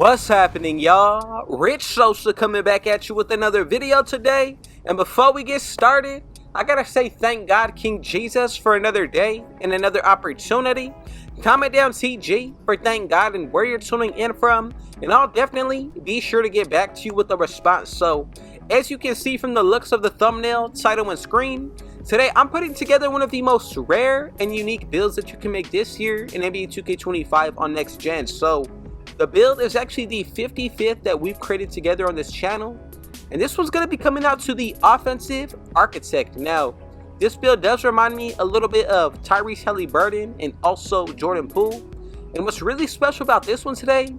What's happening, y'all? Rich Sosa coming back at you with another video today. And before we get started, I gotta say thank God King Jesus for another day and another opportunity. Comment down TG for thank God and where you're tuning in from, and I'll definitely be sure to get back to you with a response. So as you can see from the looks of the thumbnail, title, and screen, today I'm putting together one of the most rare and unique builds that you can make this year in NBA 2K25 on next gen. So the build is actually the 55th that we've created together on this channel, and this one's going to be coming out to the offensive architect. Now, this build does remind me a little bit of Tyrese Haliburton and also Jordan Poole. And what's really special about this one today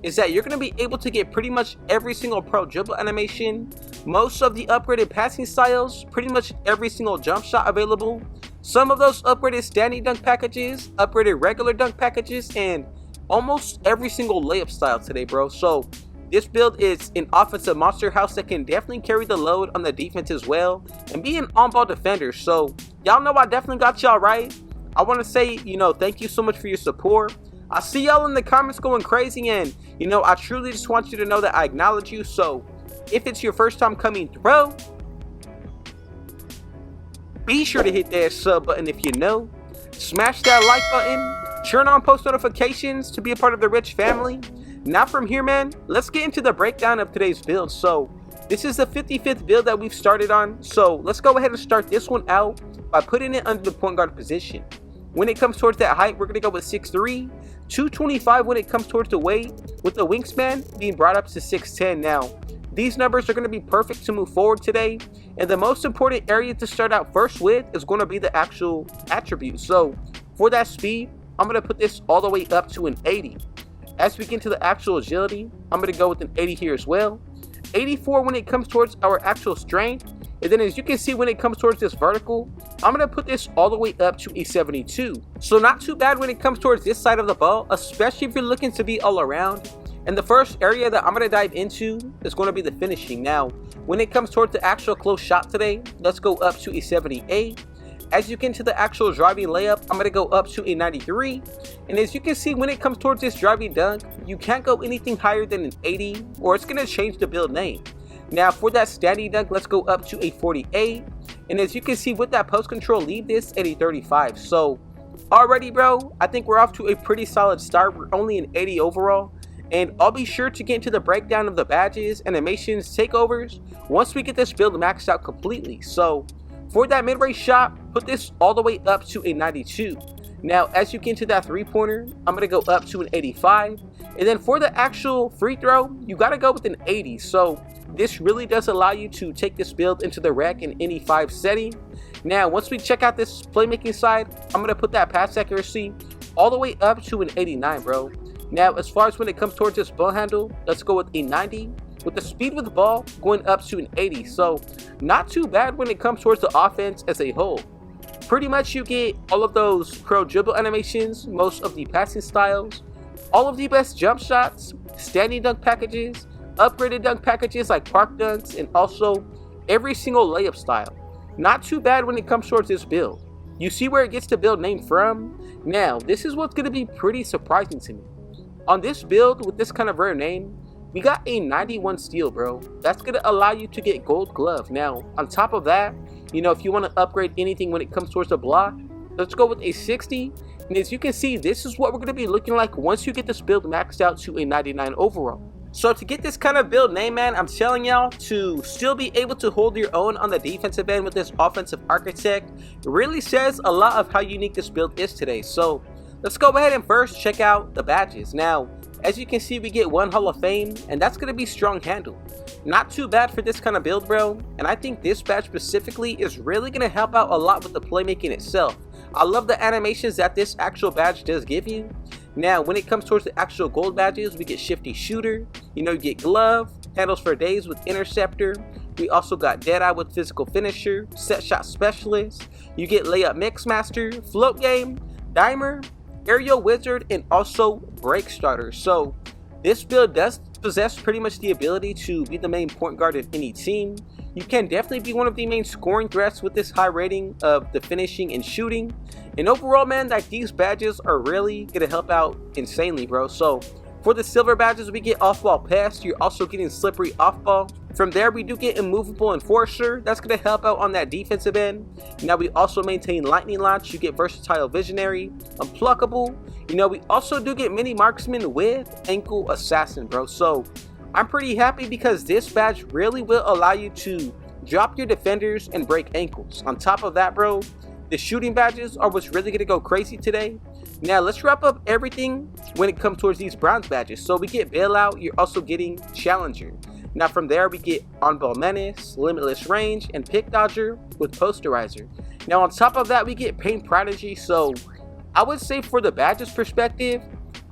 is that you're going to be able to get pretty much every single pro dribble animation, most of the upgraded passing styles, pretty much every single jump shot available, some of those upgraded standing dunk packages, upgraded regular dunk packages, and almost every single layup style today, bro. So this build is an offensive monster house that can definitely carry the load on the defense as well and be an on-ball defender. So y'all know I definitely got y'all right. I want to say, thank you so much for your support. I see y'all in the comments going crazy, and I truly just want you to know that I acknowledge you. So if it's your first time coming through, be sure to hit that sub button if you know. Smash that like button. Turn on post notifications to be a part of the Rich family. Now from here, man, let's get into the breakdown of today's build. So this is the 55th build that we've started on. So let's go ahead and start this one out by putting it under the point guard position. When it comes towards that height, we're going to go with 6'3", 225 when it comes towards the weight, with the wingspan being brought up to 6'10". Now, these numbers are going to be perfect to move forward today. And the most important area to start out first with is going to be the actual attributes. So for that speed, I'm going to put this all the way up to an 80. As we get into the actual agility, I'm going to go with an 80 here as well. 84 when it comes towards our actual strength. And then as you can see, when it comes towards this vertical, I'm going to put this all the way up to a 72. So not too bad when it comes towards this side of the ball, especially if you're looking to be all around. And the first area that I'm going to dive into is going to be the finishing. Now, when it comes towards the actual close shot today, let's go up to a 78. As you get into the actual driving layup, I'm going to go up to a 93. And as you can see, when it comes towards this driving dunk, you can't go anything higher than an 80 or it's going to change the build name. Now for that standing dunk, let's go up to a 48. And as you can see with that post control, leave this at a 35. So already, bro, I think we're off to a pretty solid start. We're only an 80 overall. And I'll be sure to get into the breakdown of the badges, animations, takeovers once we get this build maxed out completely. So for that mid-range shot, put this all the way up to a 92. Now, as you get into that three-pointer, I'm going to go up to an 85. And then for the actual free throw, you got to go with an 80. So this really does allow you to take this build into the rec in any 5 setting. Now, once we check out this playmaking side, I'm going to put that pass accuracy all the way up to an 89, bro. Now, as far as when it comes towards this ball handle, let's go with a 90. With the speed with the ball going up to an 80. So not too bad when it comes towards the offense as a whole. Pretty much you get all of those pro dribble animations, most of the passing styles, all of the best jump shots, standing dunk packages, upgraded dunk packages like park dunks, and also every single layup style. Not too bad when it comes towards this build. You see where it gets the build name from? Now, this is what's going to be pretty surprising to me. On this build with this kind of rare name, we got a 91 steal, bro. That's going to allow you to get gold glove. Now, on top of that, if you want to upgrade anything when it comes towards the block, let's go with a 60. And as you can see, this is what we're going to be looking like once you get this build maxed out to a 99 overall. So to get this kind of build name, man, I'm telling y'all to still be able to hold your own on the defensive end with this offensive architect really says a lot of how unique this build is today. So let's go ahead and first check out the badges. Now, as you can see, we get 1 Hall of Fame, and that's going to be strong handle. Not too bad for this kind of build, bro. And I think this badge specifically is really going to help out a lot with the playmaking itself. I love the animations that this actual badge does give you. Now, when it comes towards the actual gold badges, we get Shifty Shooter. You get Glove, Handles for Days with Interceptor. We also got Deadeye with Physical Finisher, Set Shot Specialist. You get Layup Mixmaster, Float Game, Dimer, Aerial Wizard, and also Break Starter. So this build does possess pretty much the ability to be the main point guard of any team. You can definitely be one of the main scoring threats with this high rating of the finishing and shooting. And overall, man, like these badges are really gonna help out insanely, bro. So For the silver badges, we get off-ball pass. You're also getting slippery off-ball. From there, we do get immovable enforcer. That's going to help out on that defensive end. Now, we also maintain lightning launch. You get versatile visionary, unpluckable. You know, we also do get mini marksman with ankle assassin, bro. So I'm pretty happy because this badge really will allow you to drop your defenders and break ankles. On top of that, bro, the shooting badges are what's really going to go crazy today. Now, let's wrap up everything when it comes towards these bronze badges. So we get bailout. You're also getting challenger. Now, from there, we get on-ball menace, limitless range, and pick dodger with posterizer. Now, on top of that, we get paint prodigy. So I would say for the badges perspective,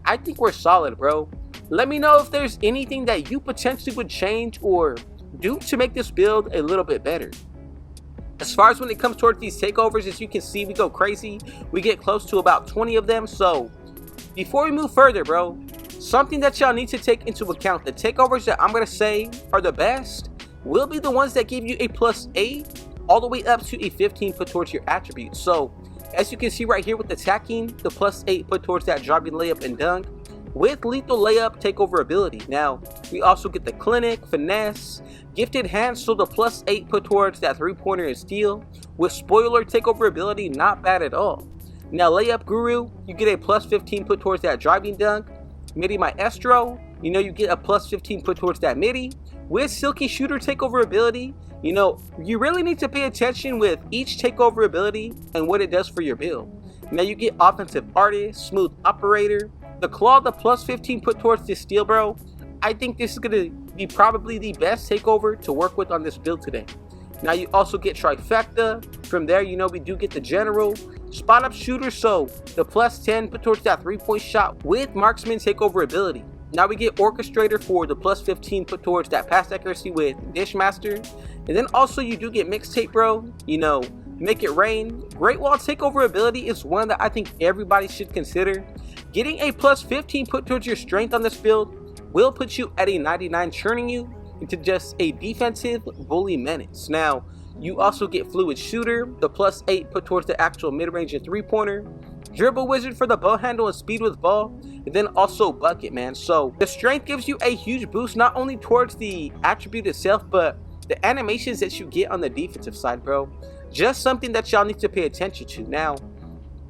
I think we're solid, bro. Let me know if there's anything that you potentially would change or do to make this build a little bit better. As far as when it comes towards these takeovers, as you can see, we go crazy. We get close to about 20 of them. So before we move further, bro, something that y'all need to take into account, the takeovers that I'm going to say are the best will be the ones that give you a +8 all the way up to a 15 put towards your attributes. So as you can see right here with attacking, the +8 put towards that driving layup and dunk with lethal layup takeover ability. Now, we also get the clinic, finesse, gifted hands, so the +8 put towards that 3-pointer and steal with spoiler takeover ability, not bad at all. Now, layup guru, you get a +15 put towards that driving dunk. Midi maestro, you know, you get a +15 put towards that midi with silky shooter takeover ability. You know, you really need to pay attention with each takeover ability and what it does for your build. Now, you get offensive artist, smooth operator, the claw, the +15 put towards this steal, bro. I think this is going to be probably the best takeover to work with on this build today. Now, you also get trifecta. From there, you know, we do get the general spot up shooter, so the +10 put towards that 3-point shot with marksman takeover ability. Now we get orchestrator for the +15 put towards that pass accuracy with dishmaster. And then also you do get mixtape, bro. You know, make it rain. Great wall takeover ability is one that I think everybody should consider. Getting a +15 put towards your strength on this build will put you at a 99, turning you into just a defensive bully menace. Now, you also get fluid shooter, the +8 put towards the actual mid-range and 3-pointer, dribble wizard for the ball handle and speed with ball, and then also bucket, man. So the strength gives you a huge boost, not only towards the attribute itself, but the animations that you get on the defensive side, bro. Just something that y'all need to pay attention to. Now,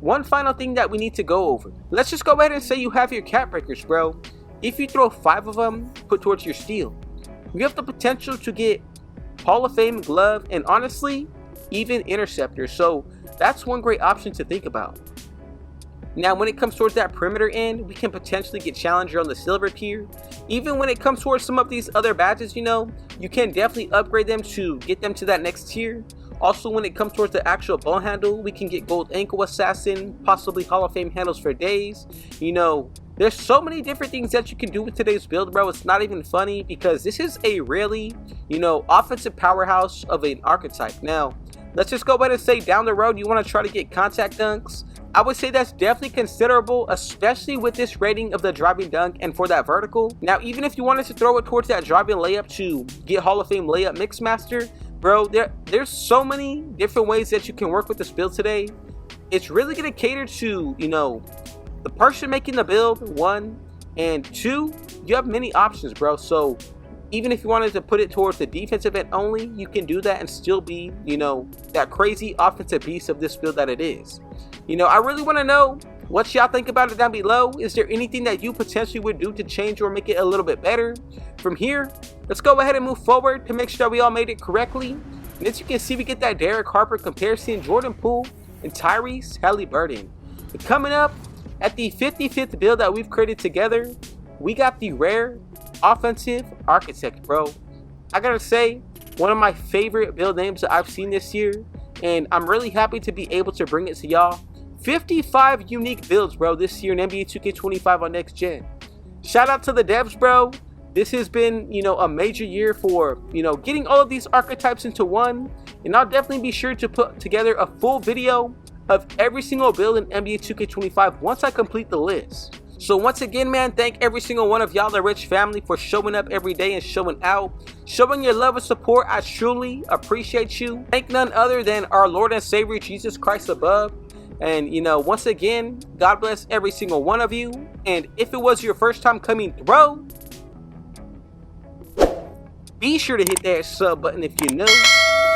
one final thing that we need to go over. Let's just go ahead and say you have your cap breakers, bro. If you throw 5 of them put towards your steal, you have the potential to get Hall of Fame glove and honestly, even interceptor. So that's one great option to think about. Now, when it comes towards that perimeter end, we can potentially get challenger on the silver tier. Even when it comes towards some of these other badges, you know, you can definitely upgrade them to get them to that next tier. Also, when it comes towards the actual ball handle, we can get gold ankle assassin, possibly Hall of Fame handles for days. You know, there's so many different things that you can do with today's build, bro. It's not even funny because this is a really, you know, offensive powerhouse of an archetype. Now, let's just go ahead and say down the road, you want to try to get contact dunks. I would say that's definitely considerable, especially with this rating of the driving dunk and for that vertical. Now, even if you wanted to throw it towards that driving layup to get Hall of Fame layup mixmaster, bro, there's so many different ways that you can work with this build today. It's really going to cater to, you know, the person making the build, 1, and 2, you have many options, bro. So even if you wanted to put it towards the defensive end only, you can do that and still be, you know, that crazy offensive beast of this build that it is. You know, I really want to know what y'all think about it down below. Is there anything that you potentially would do to change or make it a little bit better? From here, let's go ahead and move forward to make sure that we all made it correctly. And as you can see, we get that Derek Harper comparison, Jordan Poole, and Tyrese Haliburton. But coming up at the 55th build that we've created together, we got the rare offensive architect, bro. I gotta say, one of my favorite build names that I've seen this year, and I'm really happy to be able to bring it to y'all. 55 unique builds, bro, this year in NBA 2K25 on next gen. Shout out to the devs, bro. This has been, you know, a major year for, you know, getting all of these archetypes into one. And I'll definitely be sure to put together a full video of every single build in NBA 2K25 once I complete the list. So once again, man, thank every single one of y'all, the Rich family, for showing up every day and showing out, showing your love and support. I truly appreciate you. Thank none other than our Lord and Savior Jesus Christ above. And once again, God bless every single one of you. And if it was your first time coming through, be sure to hit that sub button if you're new.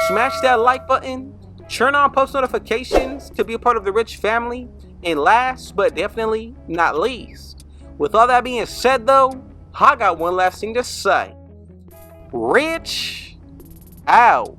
Smash that like button. Turn on post notifications to be a part of the Rich family. And last but definitely not least, with all that being said though, I got one last thing to say. Rich out.